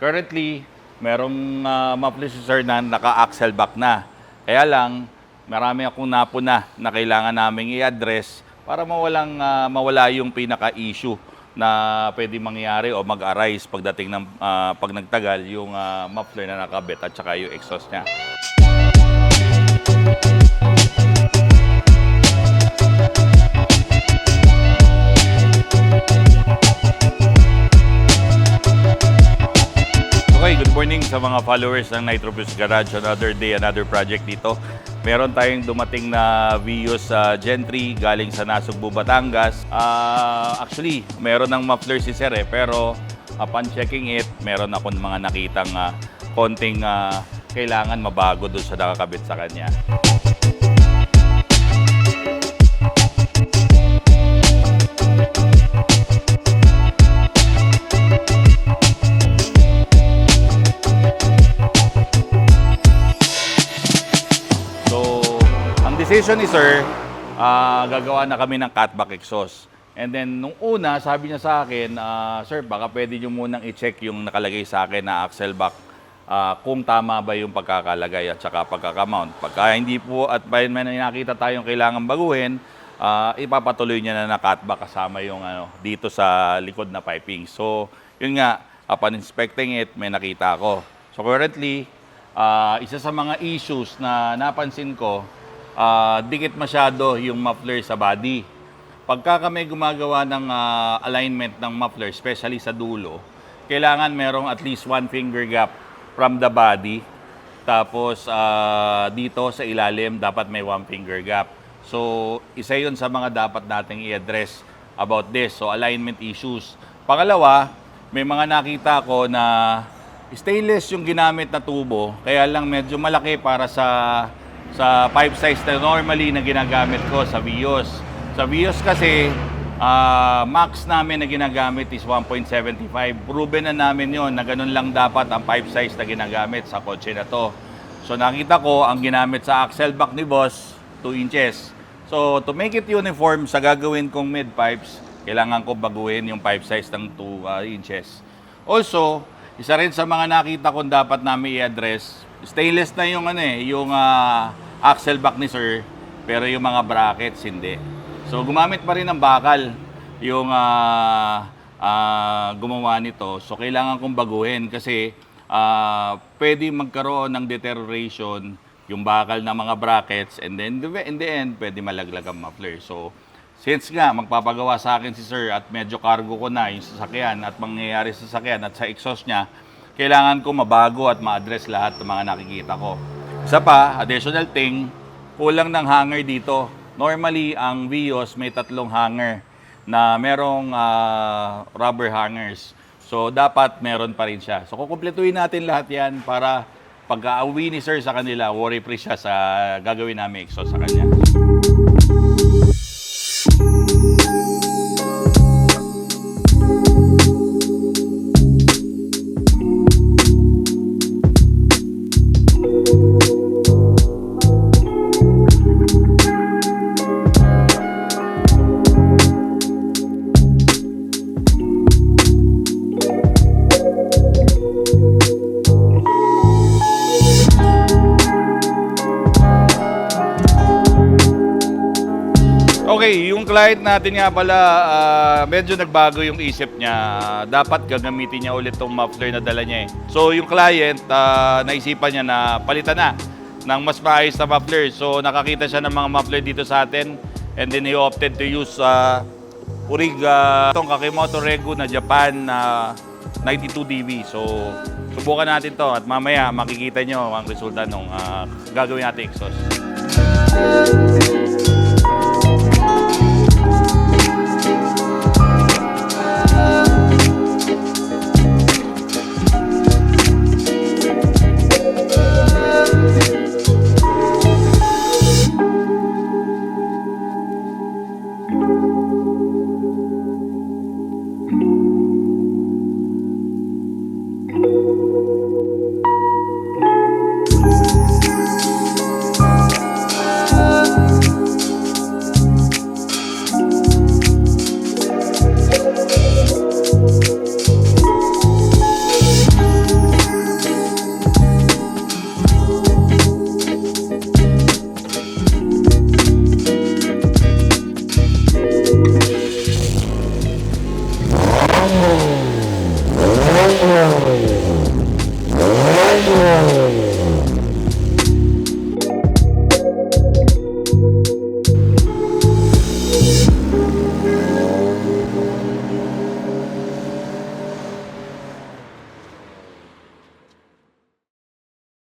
Currently, merong muffler si sir na naka-axle back na. Kaya lang, marami akong napuna na kailangan naming i-address para mawala yung pinaka-issue na pwede mangyari o mag-arise pagdating ng pag nagtagal yung muffler na nakabit at saka yung exhaust niya. Okay, good morning sa mga followers ng Nitro Plus Garage. Another day, another project dito. Meron tayong dumating na Vios Gen 3 galing sa Nasugbu, Batangas. Actually, meron ng muffler si Sir pero upon checking it, meron akong mga nakitang konting kailangan mabago doon sa nakakabit sa kanya. Decision ni Sir, gagawa na kami ng cutback exhaust. And then, nung una, sabi niya sa akin, Sir, baka pwede niyo munang i-check yung nakalagay sa akin na axle back kung tama ba yung pagkakalagay at saka pagkakamount. Pagka hindi po at may nakita tayong kailangan baguhin, ipapatuloy niya na cutback kasama yung dito sa likod na piping. So, yun nga, upon inspecting it, may nakita ako. So, currently, isa sa mga issues na napansin ko, dikit masyado yung muffler sa body. Pagka kami gumagawa ng alignment ng muffler, especially sa dulo, kailangan merong at least 1 finger gap from the body. Tapos dito sa ilalim, dapat may 1 finger gap. So, isa yun sa mga dapat nating i-address about this. So, alignment issues. Pangalawa, may mga nakita ko na stainless yung ginamit na tubo, kaya lang medyo malaki para sa pipe size na normally na ginagamit ko sa Vios. Sa Vios kasi, max namin na ginagamit is 1.75. Proven na namin yon na ganun lang dapat ang pipe size na ginagamit sa kotse na to. So nakita ko, ang ginamit sa axle back ni Boss, 2 inches. So to make it uniform sa gagawin kong mid pipes, kailangan ko baguhin yung pipe size ng 2 inches. Also, isa rin sa mga nakita kong dapat namin i-address, stainless na yung yung axle back ni Sir, pero yung mga brackets hindi. So gumamit pa rin ng bakal yung gumawa nito. So kailangan kong baguhin kasi pwede magkaroon ng deterioration yung bakal ng mga brackets, and then in the end pwede malaglag ang muffler. So since nga magpapagawa sa akin si Sir at medyo cargo ko na yung sasakyan at mangyayari sa sasakyan at sa exhaust niya, kailangan ko mabago at ma-address lahat ng mga nakikita ko. Isa pa, additional thing, kulang ng hanger dito. Normally, ang Vios may 3 hanger na merong rubber hangers. So, dapat meron pa rin siya. So, kukumpletuhin natin lahat yan para pag-uwi ni Sir sa kanila, worry-free siya sa gagawin namin exhaust sa kanya. Okay, yung client natin nga pala, medyo nagbago yung isip niya. Dapat gagamitin niya ulit tong muffler na dala niya eh. So yung client, naisipan niya na palitan na ng mas maayos na muffler. So nakakita siya ng mga muffler dito sa atin, and then he opted to use Uriga, itong Kakimoto Regu na Japan 92 dB. So subukan natin to at mamaya makikita nyo ang resulta ng gagawin natin exhaust.